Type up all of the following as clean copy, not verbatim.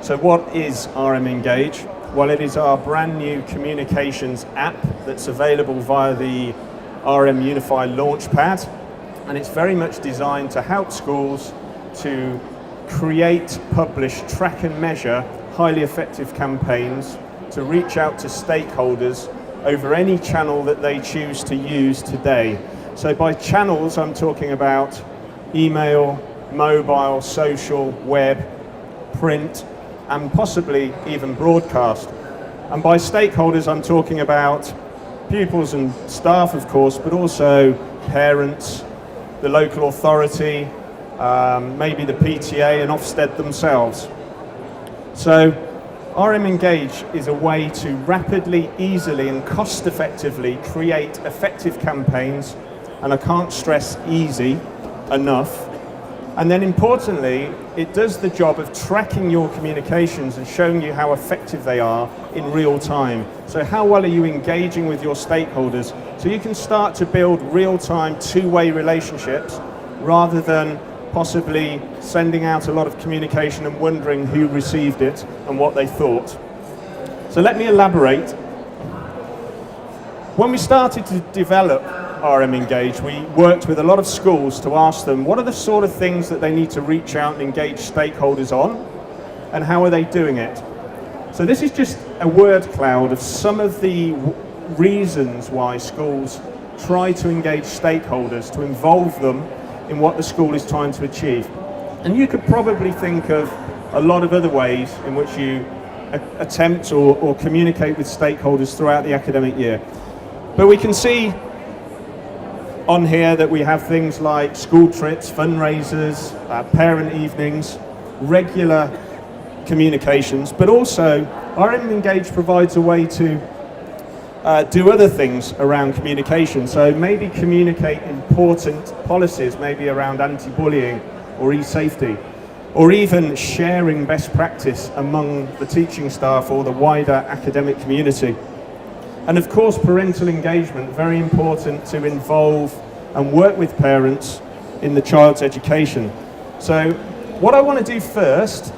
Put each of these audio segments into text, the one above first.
So what is RM Engage? Well, it is our brand new communications app that's available via the RM Unify Launchpad, and it's very much designed to help schools to create, publish, track and measure highly effective campaigns to reach out to stakeholders over any channel that they choose to use today. So by channels, I'm talking about email, mobile, social, web, print, and possibly even broadcast. And by stakeholders, I'm talking about pupils and staff, of course, but also parents, the local authority, maybe the PTA and Ofsted themselves. So RM Engage is a way to rapidly, easily and cost effectively create effective campaigns, and I can't stress easy enough. And then importantly, it does the job of tracking your communications and showing you how effective they are in real time. So how well are you engaging with your stakeholders? So you can start to build real-time two-way relationships rather than possibly sending out a lot of communication and wondering who received it and what they thought. So let me elaborate. When we started to develop RM Engage, we worked with a lot of schools to ask them what are the sort of things that they need to reach out and engage stakeholders on, and how are they doing it. So this is just a word cloud of some of the reasons why schools try to engage stakeholders, to involve them in what the school is trying to achieve. And you could probably think of a lot of other ways in which you attempt or communicate with stakeholders throughout the academic year. But we can see on here that we have things like school trips, fundraisers, parent evenings, regular communications, but also RM Engage provides a way to do other things around communication. So maybe communicate important policies, maybe around anti-bullying or e-safety, or even sharing best practice among the teaching staff or the wider academic community. And of course, parental engagement, very important to involve and work with parents in the child's education. So what I want to do first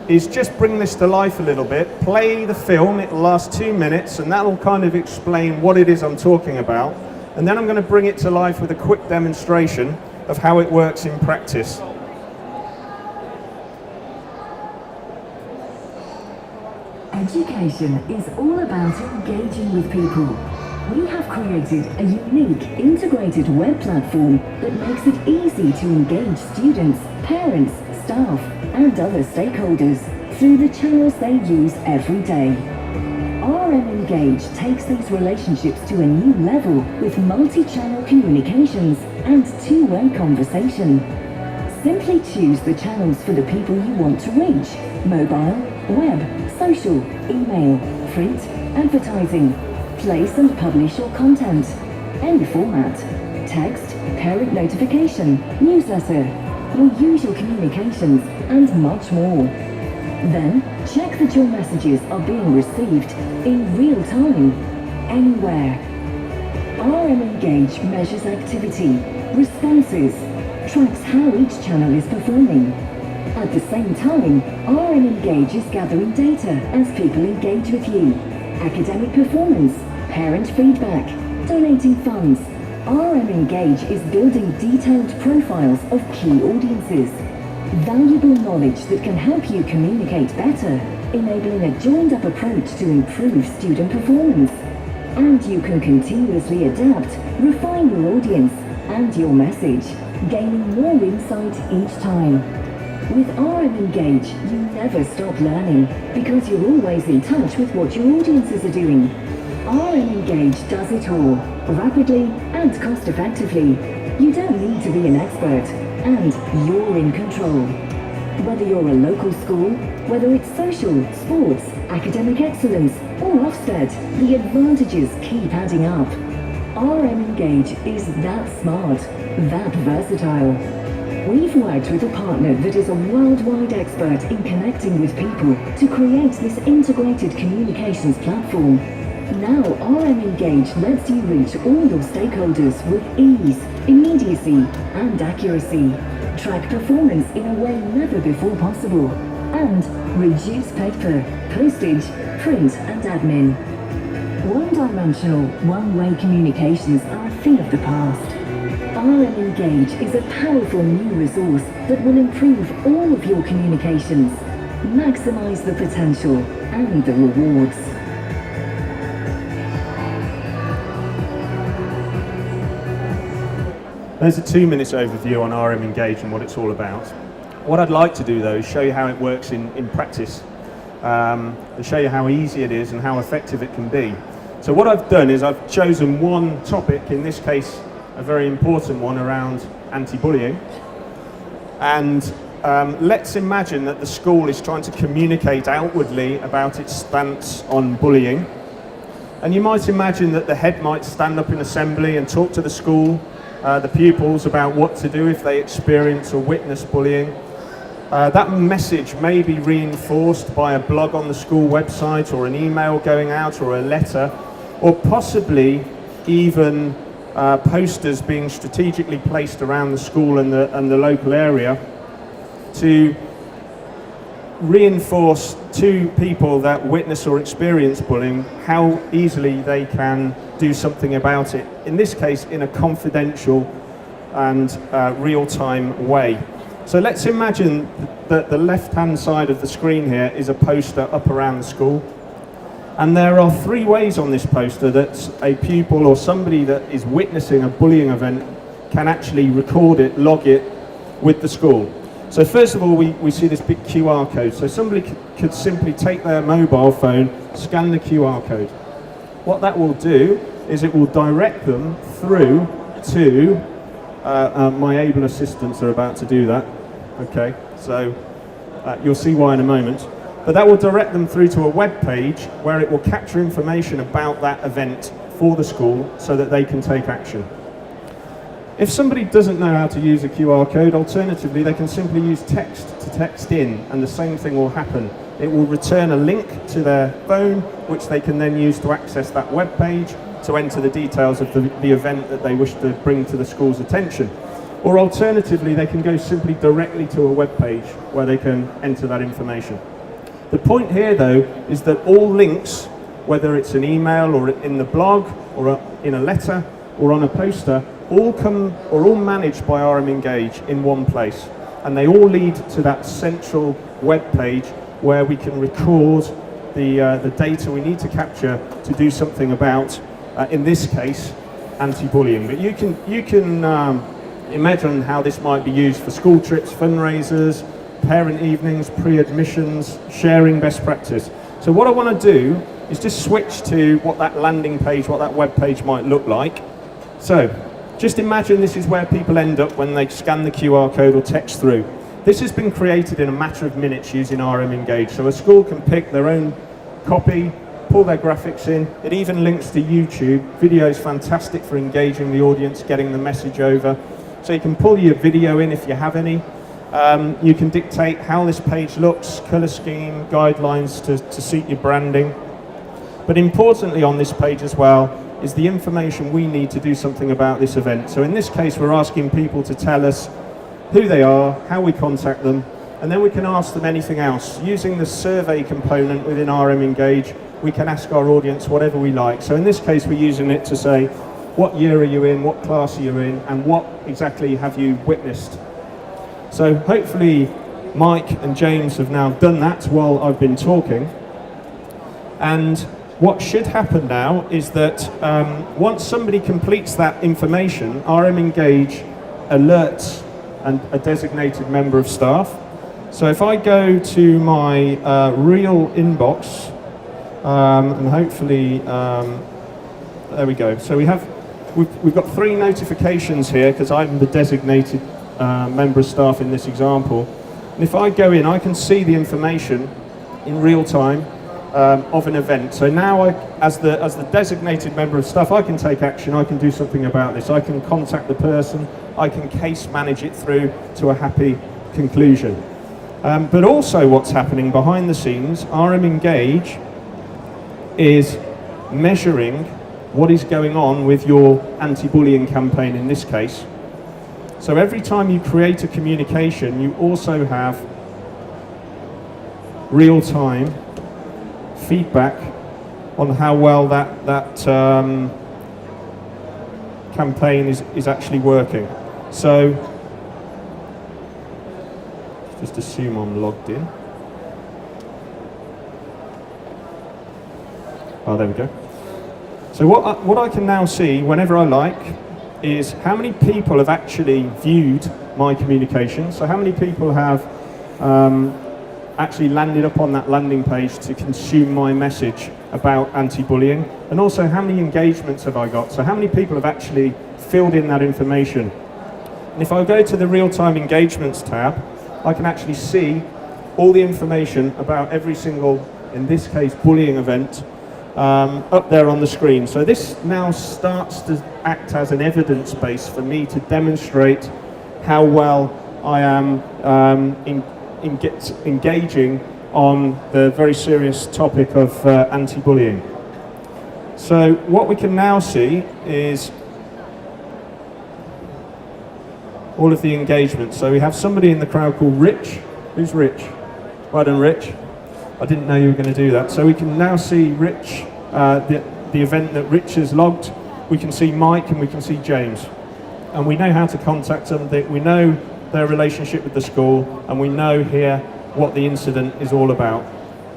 is just bring this to life a little bit, play the film, it'll last 2 minutes, and that'll kind of explain what it is I'm talking about. And then I'm going to bring it to life with a quick demonstration of how it works in practice. Education is all about engaging with people. We have created a unique integrated web platform that makes it easy to engage students, parents, staff and other stakeholders through the channels they use every day. RM Engage takes these relationships to a new level with multi-channel communications and two-way conversation. Simply choose the channels for the people you want to reach: mobile, web, social, email, print, advertising. Place and publish your content. Any format. Text, parent notification, newsletter, your usual communications, and much more. Then, check that your messages are being received in real time, anywhere. RM Engage measures activity, responses, tracks how each channel is performing. At the same time, RM Engage is gathering data as people engage with you. Academic performance, parent feedback, donating funds. RM Engage is building detailed profiles of key audiences. Valuable knowledge that can help you communicate better, enabling a joined-up approach to improve student performance. And you can continuously adapt, refine your audience and your message, gaining more insight each time. With RM Engage, you never stop learning because you're always in touch with what your audiences are doing. RM Engage does it all, rapidly and cost-effectively. You don't need to be an expert, and you're in control. Whether you're a local school, whether it's social, sports, academic excellence, or Ofsted, the advantages keep adding up. RM Engage is that smart, that versatile. We've worked with a partner that is a worldwide expert in connecting with people to create this integrated communications platform. Now RM Engage lets you reach all your stakeholders with ease, immediacy and accuracy. Track performance in a way never before possible. and reduce paper, postage, print and admin. One-dimensional, one-way communications are a thing of the past. RM Engage is a powerful new resource that will improve all of your communications, maximize the potential and the rewards. There's a 2-minute overview on RM Engage and what it's all about. What I'd like to do though is show you how it works in practice, and show you how easy it is and how effective it can be. So what I've done is I've chosen one topic, in this case a very important one around anti-bullying, and let's imagine that the school is trying to communicate outwardly about its stance on bullying. And you might imagine that the head might stand up in assembly and talk to the school, the pupils, about what to do if they experience or witness bullying. That message may be reinforced by a blog on the school website, or an email going out, or a letter, or possibly even posters being strategically placed around the school and the local area to reinforce to people that witness or experience bullying how easily they can do something about it. In this case, in a confidential and real-time way. So let's imagine that the left-hand side of the screen here is a poster up around the school. And there are 3 ways on this poster that a pupil or somebody that is witnessing a bullying event can actually record it, log it with the school. So first of all, we see this big QR code. So somebody could simply take their mobile phone, scan the QR code. What that will do is it will direct them through to, my able assistants are about to do that. Okay, so you'll see why in a moment. But that will direct them through to a web page where it will capture information about that event for the school so that they can take action. If somebody doesn't know how to use a QR code, alternatively they can simply use text to text in, and the same thing will happen. It will return a link to their phone, which they can then use to access that web page to enter the details of the event that they wish to bring to the school's attention. Or alternatively, they can go simply directly to a web page where they can enter that information. The point here though is that all links, whether it's an email or in the blog or in a letter or on a poster, all managed by RM Engage in one place, and they all lead to that central web page where we can record the data we need to capture to do something about, in this case, anti-bullying. But you can imagine how this might be used for school trips, fundraisers, parent evenings, pre-admissions, sharing best practice. So what I want to do is just switch to what that landing page, what that web page might look like. So just imagine this is where people end up when they scan the QR code or text through. This has been created in a matter of minutes using RM Engage. So a school can pick their own copy, pull their graphics in. It even links to YouTube. Video is fantastic for engaging the audience, getting the message over. So you can pull your video in if you have any. You can dictate how this page looks, colour scheme, guidelines to suit your branding. But importantly on this page as well is the information we need to do something about this event. So in this case, we're asking people to tell us who they are, how we contact them, and then we can ask them anything else. Using the survey component within RM Engage, we can ask our audience whatever we like. So in this case, we're using it to say, what year are you in, what class are you in, and what exactly have you witnessed? So hopefully Mike and James have now done that while I've been talking. And what should happen now is that once somebody completes that information, RM Engage alerts a designated member of staff. So if I go to my real inbox, and hopefully, there we go. So we've got 3 notifications here because I'm the designated member of staff in this example. And if I go in, I can see the information in real time of an event. So now, as the designated member of staff, I can take action. I can do something about this. I can contact the person. I can case manage it through to a happy conclusion. But also, what's happening behind the scenes, RM Engage is measuring what is going on with your anti-bullying campaign in this case. So every time you create a communication, you also have real-time feedback on how well that campaign is actually working. So just assume I'm logged in. Oh, there we go. So what I can now see whenever I like is how many people have actually viewed my communication. So how many people have actually landed up on that landing page to consume my message about anti-bullying, and also how many engagements have I got. So how many people have actually filled in that information. And if I go to the real-time engagements tab, I can actually see all the information about every single, in this case, bullying event up there on the screen. So this now starts to act as an evidence base for me to demonstrate how well I am engaging on the very serious topic of anti-bullying. So what we can now see is all of the engagement. So we have somebody in the crowd called Rich. Who's Rich? Well done, Rich. I didn't know you were going to do that. So we can now see Rich, the event that Rich has logged. We can see Mike and we can see James. And we know how to contact them. We know their relationship with the school, and we know here what the incident is all about.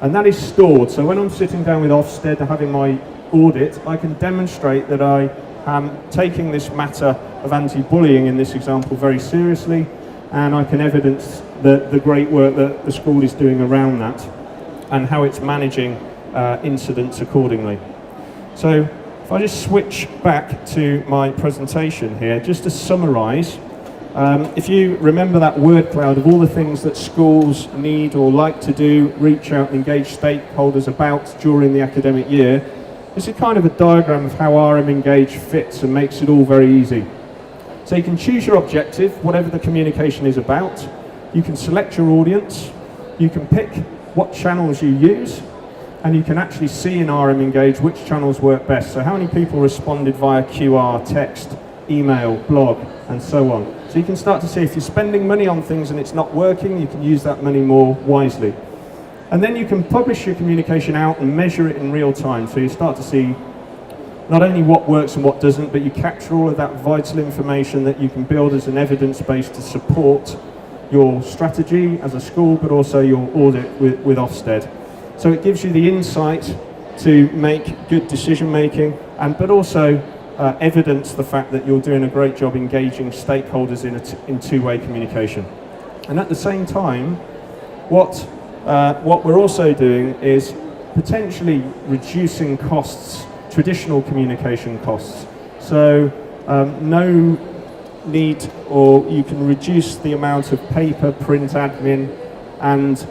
And that is stored. So when I'm sitting down with Ofsted having my audit, I can demonstrate that I am taking this matter of anti-bullying in this example very seriously, and I can evidence the great work that the school is doing around that and how it's managing incidents accordingly. So if I just switch back to my presentation here, just to summarize, if you remember that word cloud of all the things that schools need or like to do, reach out and engage stakeholders about during the academic year, this is kind of a diagram of how RM Engage fits and makes it all very easy. So you can choose your objective, whatever the communication is about. You can select your audience. You can pick what channels you use, and you can actually see in RM Engage which channels work best. So how many people responded via QR, text, email, blog, and so on. So you can start to see if you're spending money on things and it's not working, you can use that money more wisely. And then you can publish your communication out and measure it in real time. So you start to see not only what works and what doesn't, but you capture all of that vital information that you can build as an evidence base to support your strategy as a school, but also your audit with Ofsted. So it gives you the insight to make good decision making, but also evidence the fact that you're doing a great job engaging stakeholders in two-way communication. And at the same time, what we're also doing is potentially reducing costs, traditional communication costs. So no need, or you can reduce the amount of paper, print admin and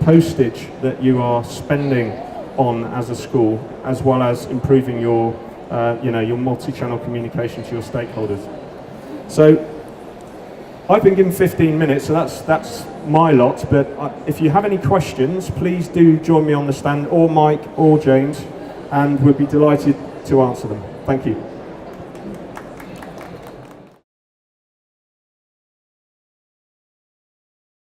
postage that you are spending on as a school, as well as improving your your multi-channel communication to your stakeholders. So I've been given 15 minutes, so that's my lot, but if you have any questions, please do join me on the stand, or Mike or James, and we'd be delighted to answer them. Thank you.